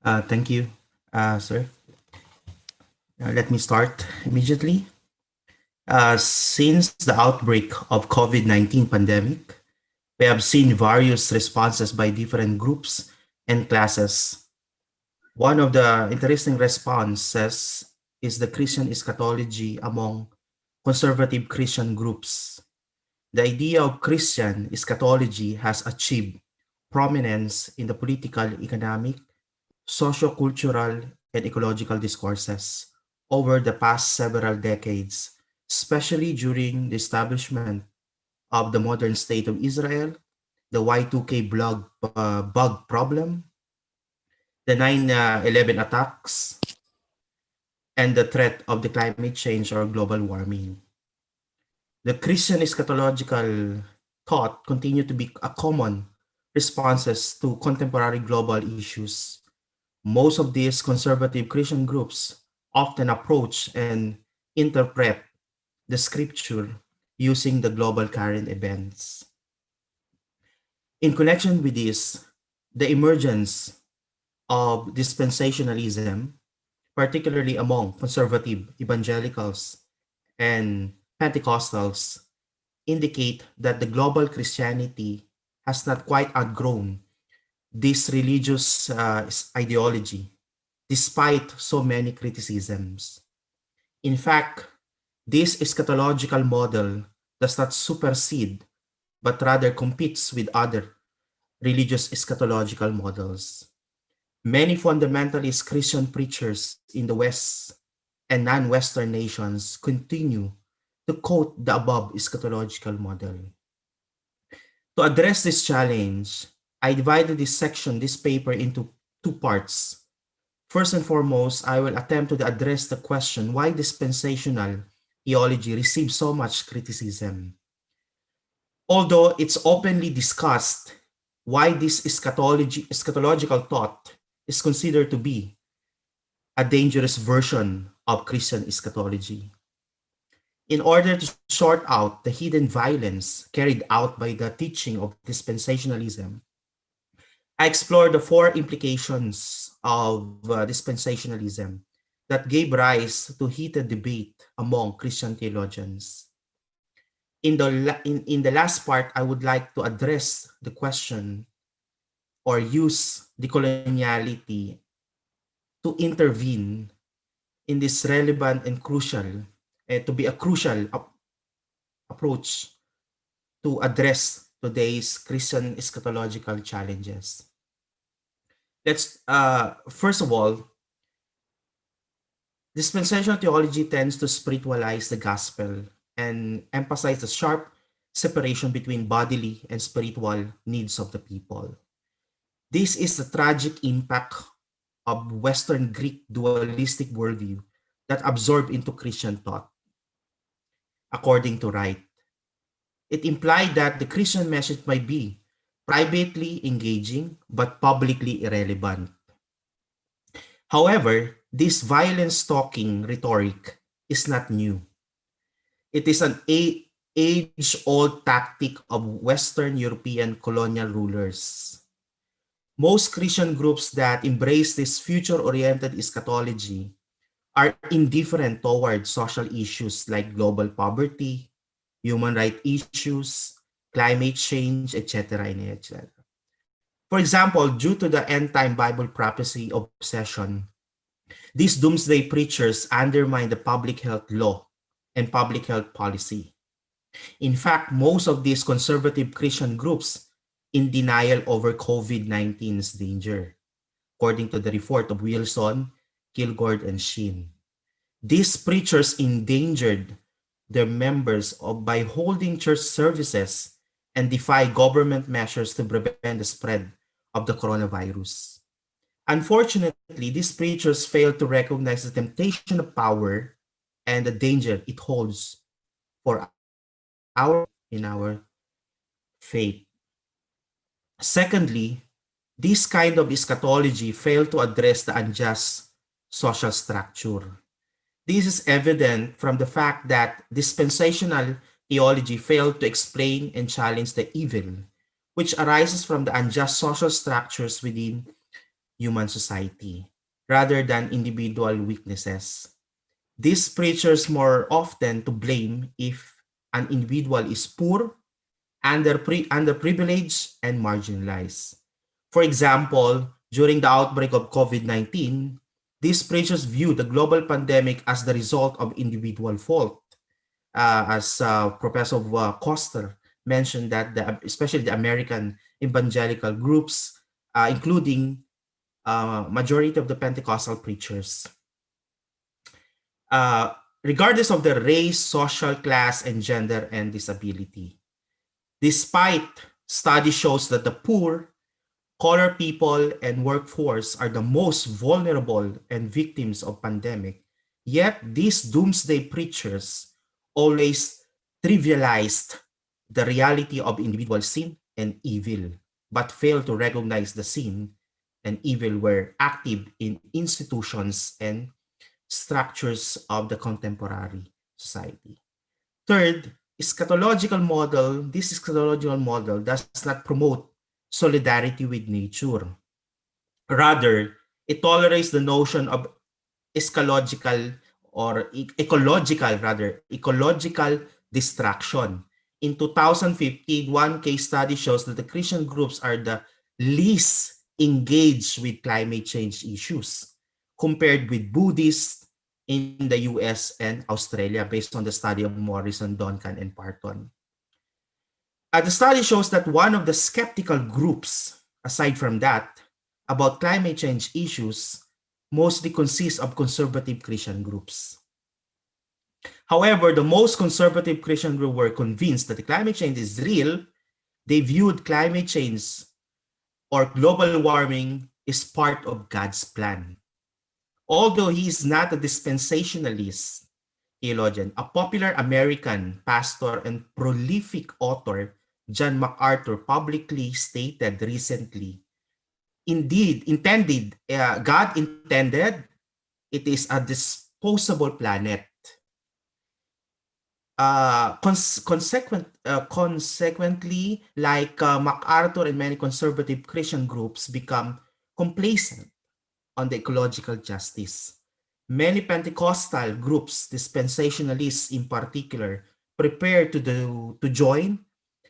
Thank you, sir. Let me start immediately. Since the outbreak of COVID-19 pandemic, we have seen various responses by different groups and classes. One of the interesting responses is the Christian eschatology among conservative Christian groups. The idea of Christian eschatology has achieved prominence in the political, economic, sociocultural, and ecological discourses over the past several decades, especially during the establishment of the modern state of Israel, the Y2K bug problem, the 9/11 attacks, and the threat of the climate change or global warming. The Christian eschatological thought continue to be a common responses to contemporary global issues. Most of these conservative Christian groups often approach and interpret the scripture using the global current events. In connection with this, the emergence of dispensationalism, particularly among conservative evangelicals and Pentecostals, indicate that the global Christianity has not quite outgrown this religious ideology, despite so many criticisms. In fact, this eschatological model does not supersede, but rather competes with other religious eschatological models. Many fundamentalist Christian preachers in the West and non-Western nations continue to quote the above eschatological model. To address this challenge, I divided this paper into two parts. First and foremost, I will attempt to address the question why dispensational theology receives so much criticism. Although it's openly discussed why this eschatological thought is considered to be a dangerous version of Christian eschatology. In order to sort out the hidden violence carried out by the teaching of dispensationalism, I explored the four implications of dispensationalism that gave rise to heated debate among Christian theologians. In the last part, I would like to address the question or use decoloniality to intervene in this relevant and crucial, to be a crucial approach to address today's Christian eschatological challenges. Let's, first of all, dispensational theology tends to spiritualize the gospel and emphasize the sharp separation between bodily and spiritual needs of the people. This is the tragic impact of Western Greek dualistic worldview that absorbed into Christian thought, according to Wright. It implied that the Christian message might be privately engaging but publicly irrelevant. However, this violence-stalking rhetoric is not new. It is an age-old tactic of Western European colonial rulers. Most Christian groups that embrace this future-oriented eschatology are indifferent toward social issues like global poverty, human rights issues, climate change, etc. etc. For example, due to the end-time Bible prophecy obsession, these doomsday preachers undermine the public health law and public health policy. In fact, most of these conservative Christian groups in denial over COVID-19's danger, according to the report of Wilson, Kilgore, and Sheen. These preachers endangered their members by holding church services and defy government measures to prevent the spread of the coronavirus. Unfortunately, these preachers failed to recognize the temptation of power and the danger it holds for in our faith. Secondly, this kind of eschatology failed to address the unjust social structure. This is evident from the fact that dispensational theology failed to explain and challenge the evil, which arises from the unjust social structures within human society rather than individual weaknesses. These preachers more often to blame if an individual is poor, underprivileged, and marginalized. For example, during the outbreak of COVID-19, these preachers view the global pandemic as the result of individual fault. As Professor Koster mentioned that especially the American evangelical groups, including majority of the Pentecostal preachers, uh, regardless of their race, social class, and gender and disability. Despite study shows that the poor, colored people, and workforce are the most vulnerable and victims of pandemic, yet these doomsday preachers always trivialized the reality of individual sin and evil, but failed to recognize the sin and evil were active in institutions and structures of the contemporary society. Third, this eschatological model does not promote solidarity with nature. Rather, it tolerates the notion of eschatological or ecological distraction. In 2015, one case study shows that the Christian groups are the least engaged with climate change issues compared with Buddhists in the US and Australia based on the study of Morrison, Duncan, and Parton. The study shows that one of the skeptical groups, aside from that, about climate change issues mostly consists of conservative Christian groups. However, the most conservative Christian group were convinced that the climate change is real. They viewed climate change or global warming is part of God's plan. Although he is not a dispensationalist theologian, a popular American pastor and prolific author, John MacArthur, publicly stated recently, God intended it is a disposable planet. Consequently, like MacArthur and many conservative Christian groups become complacent on the ecological justice. Many Pentecostal groups, dispensationalists in particular, prepare to join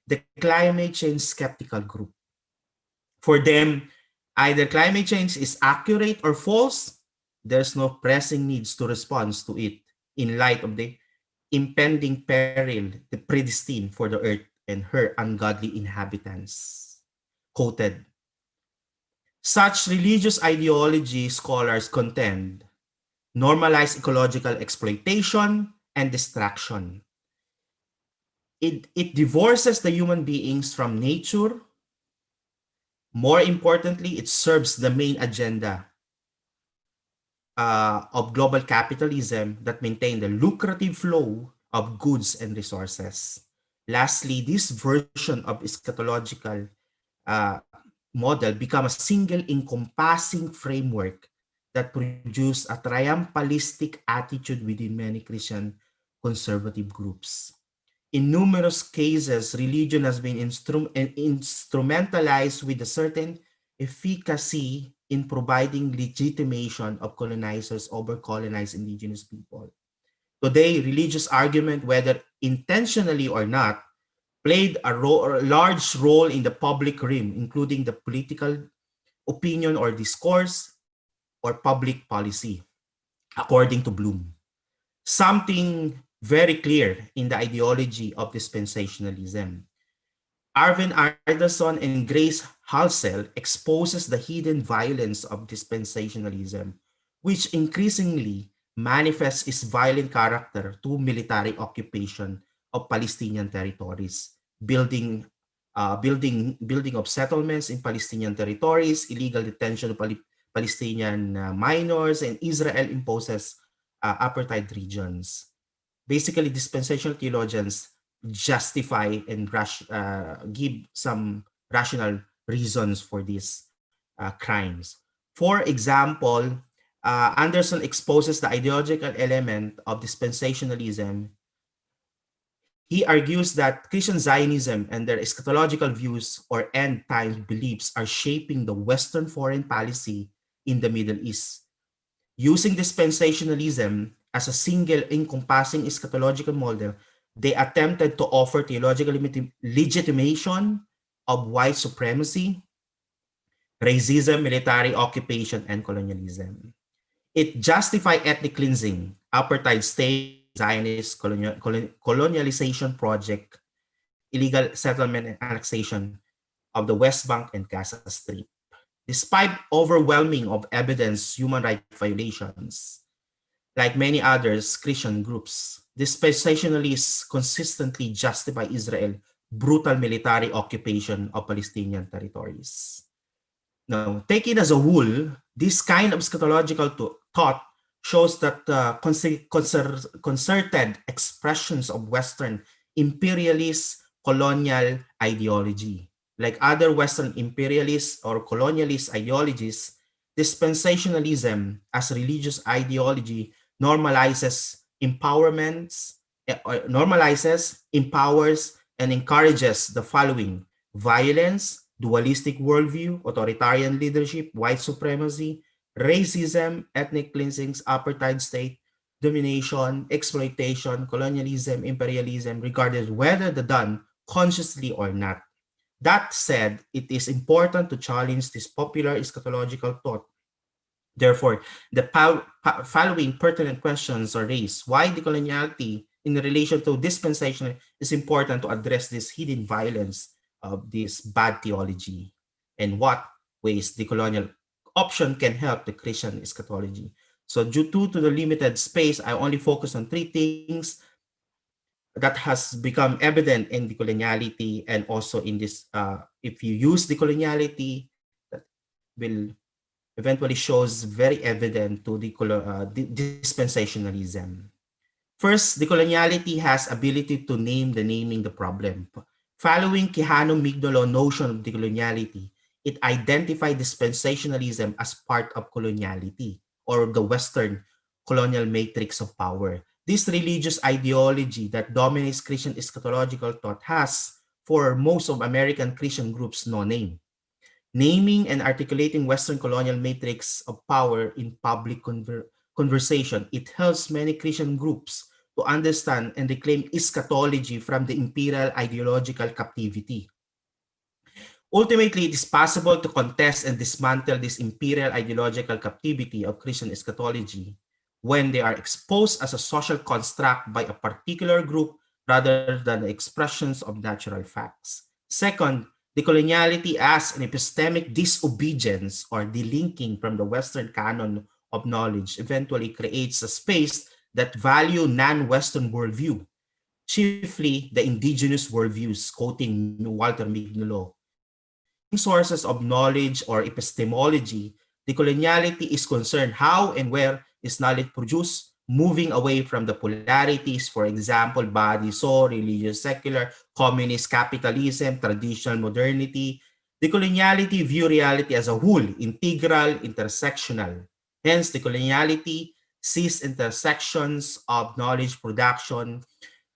the climate change skeptical group. For them, either climate change is accurate or false, there's no pressing needs to respond to it in light of the impending peril the predestined for the earth and her ungodly inhabitants. Quoted. Such religious ideology, scholars contend, normalize ecological exploitation and destruction. It divorces the human beings from nature. More importantly, it serves the main agenda of global capitalism that maintain the lucrative flow of goods and resources. Lastly, this version of eschatological uh, model become a single encompassing framework that produce a triumphalistic attitude within many Christian conservative groups. In numerous cases, religion has been instrumentalized with a certain efficacy in providing legitimation of colonizers over colonized indigenous people. Today, religious argument, whether intentionally or not, played a large role in the public realm, including the political opinion or discourse or public policy, according to Bloom. Something very clear in the ideology of dispensationalism. Arvin Arderson and Grace Halsell exposes the hidden violence of dispensationalism, which increasingly manifests its violent character to military occupation of Palestinian territories, building of settlements in Palestinian territories, illegal detention of Palestinian minors, and Israel imposes apartheid regions. Basically, dispensational theologians justify and give some rational reasons for these crimes. For example, Anderson exposes the ideological element of dispensationalism. He argues that Christian Zionism and their eschatological views or end times beliefs are shaping the Western foreign policy in the Middle East. Using dispensationalism as a single encompassing eschatological model, they attempted to offer theological legitimation of white supremacy, racism, military occupation, and colonialism. It justified ethnic cleansing, apartheid state, Zionist colonialization project, illegal settlement and annexation of the West Bank and Gaza Strip. Despite overwhelming of evidence human rights violations, like many others Christian groups, dispensationalists consistently justify Israel's brutal military occupation of Palestinian territories. Now, taken as a whole, this kind of eschatological thought shows that concerted expressions of Western imperialist colonial ideology. Like other Western imperialist or colonialist ideologies, dispensationalism as religious ideology normalizes empowers, and encourages the following: violence, dualistic worldview, authoritarian leadership, white supremacy, racism, ethnic cleansings, apartheid state, domination, exploitation, colonialism, imperialism, regardless whether done consciously or not. That said, it is important to challenge this popular eschatological thought. Therefore, the following pertinent questions are raised. Why decoloniality in relation to dispensation is important to address this hidden violence of this bad theology, and what ways the colonial option can help the Christian eschatology. So due to the limited space, I only focus on three things that has become evident in decoloniality, and also in this, if you use decoloniality, that will eventually shows very evident to the dispensationalism. First, decoloniality has ability to name the naming the problem. Following Quijano-Mignolo notion of decoloniality, it identified dispensationalism as part of coloniality or the Western colonial matrix of power. This religious ideology that dominates Christian eschatological thought has, for most of American Christian groups, no name. Naming and articulating Western colonial matrix of power in public conversation, it helps many Christian groups to understand and reclaim eschatology from the imperial ideological captivity. Ultimately, it is possible to contest and dismantle this imperial ideological captivity of Christian eschatology when they are exposed as a social construct by a particular group rather than the expressions of natural facts. Second, decoloniality as an epistemic disobedience or delinking from the Western canon of knowledge eventually creates a space that value non-Western worldview, chiefly the indigenous worldviews, quoting Walter Mignolo. Being sources of knowledge or epistemology, decoloniality is concerned how and where is knowledge produced, moving away from the polarities, for example, body, soul, religious, secular, communist, capitalism, traditional modernity. Decoloniality view reality as a whole, integral, intersectional. Hence, decoloniality sees intersections of knowledge production,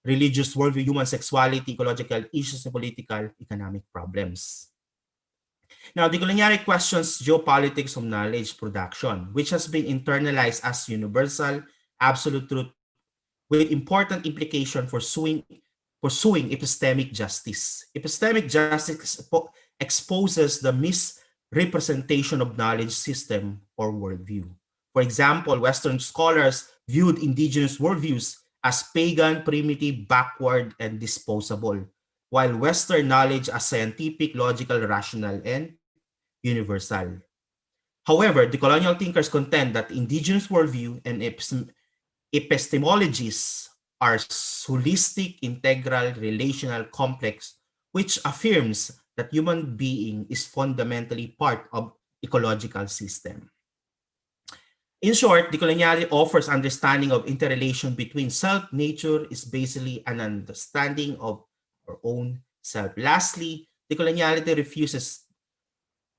religious worldview, human sexuality, ecological issues, and political, economic problems. Now, decoloniality questions geopolitics of knowledge production, which has been internalized as universal, absolute truth, with important implication for pursuing epistemic justice. Epistemic justice exposes the misrepresentation of knowledge system or worldview. For example, Western scholars viewed indigenous worldviews as pagan, primitive, backward, and disposable, while Western knowledge as scientific, logical, rational, and universal. However, the colonial thinkers contend that indigenous worldview and epistemologies are holistic, integral, relational, complex, which affirms that human being is fundamentally part of ecological system. In short, decoloniality offers understanding of interrelation between self. Nature is basically an understanding of our own self. Lastly, decoloniality refuses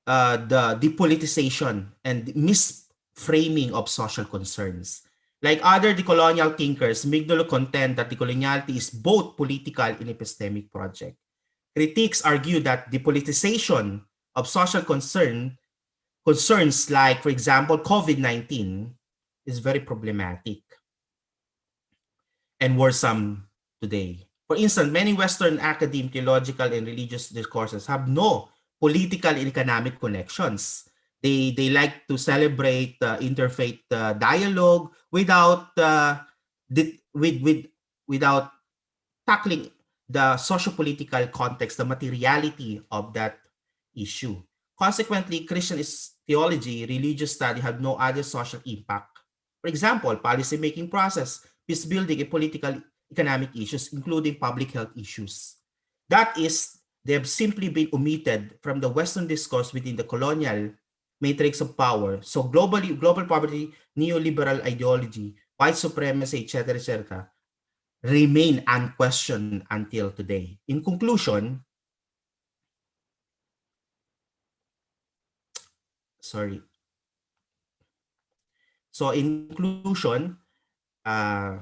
the depoliticization and misframing of social concerns. Like other decolonial thinkers, Mignolo contend that decoloniality is both political and epistemic project. Critics argue that depoliticization of social concern concerns like, for example, COVID-19 is very problematic and worrisome today. For instance, many Western academic, theological, and religious discourses have no political and economic connections. They like to celebrate interfaith dialogue with without tackling the socio-political context, the materiality of that issue. Consequently, Christian theology, religious study have no other social impact. For example, policy-making process, peace building, and political economic issues, including public health issues. That is, they have simply been omitted from the Western discourse within the colonial matrix of power. So global poverty, neoliberal ideology, white supremacy, etc., remain unquestioned until today. In conclusion, sorry. So in conclusion, uh,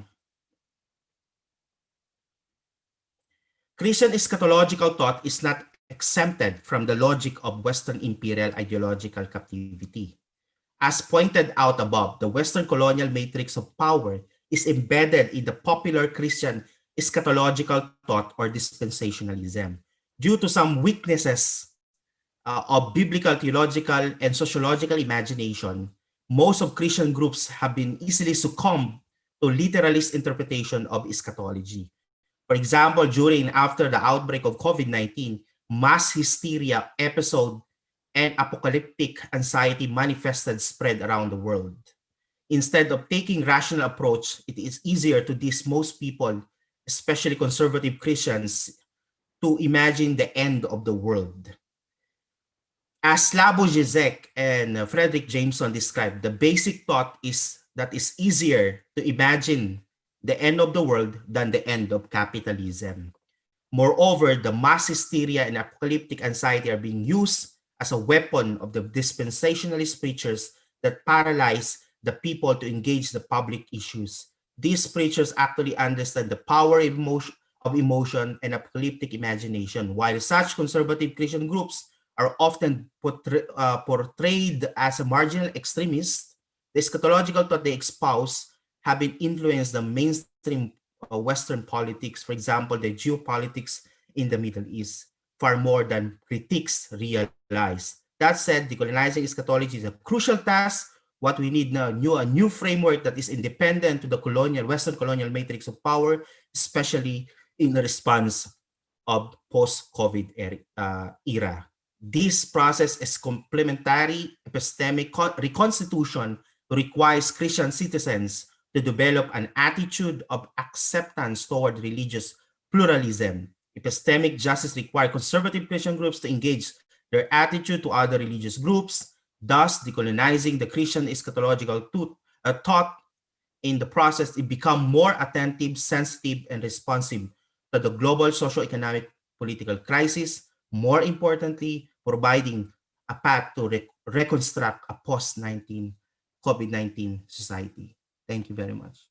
Christian eschatological thought is not exempted from the logic of Western imperial ideological captivity. As pointed out above, the Western colonial matrix of power is embedded in the popular Christian eschatological thought or dispensationalism. Due to some weaknesses of biblical, theological, and sociological imagination, most of Christian groups have been easily succumbed to literalist interpretation of eschatology. For example, during and after the outbreak of COVID-19, mass hysteria episode and apocalyptic anxiety manifested spread around the world. Instead of taking rational approach, it is easier to diss most people, especially conservative Christians, to imagine the end of the world. As Slavoj Žižek and Frederick Jameson described, the basic thought is that it's easier to imagine the end of the world than the end of capitalism. Moreover, the mass hysteria and apocalyptic anxiety are being used as a weapon of the dispensationalist preachers that paralyze the people to engage the public issues. These preachers actually understand the power of emotion and apocalyptic imagination, while such conservative Christian groups are often portrayed as a marginal extremists. The eschatological thought they espouse have been influenced the mainstream Western politics, for example, the geopolitics in the Middle East, far more than critics realize. That said, decolonizing eschatology is a crucial task. What we need now, a new framework that is independent to the Western colonial matrix of power, especially in the response of post-COVID era. This process is complementary epistemic reconstitution requires Christian citizens to develop an attitude of acceptance toward religious pluralism. Epistemic justice requires conservative Christian groups to engage their attitude to other religious groups, thus decolonizing the Christian eschatological thought. In the process, it become more attentive, sensitive, and responsive to the global socio-economic political crisis, more importantly, providing a path to reconstruct a post-19 COVID-19 society. Thank you very much.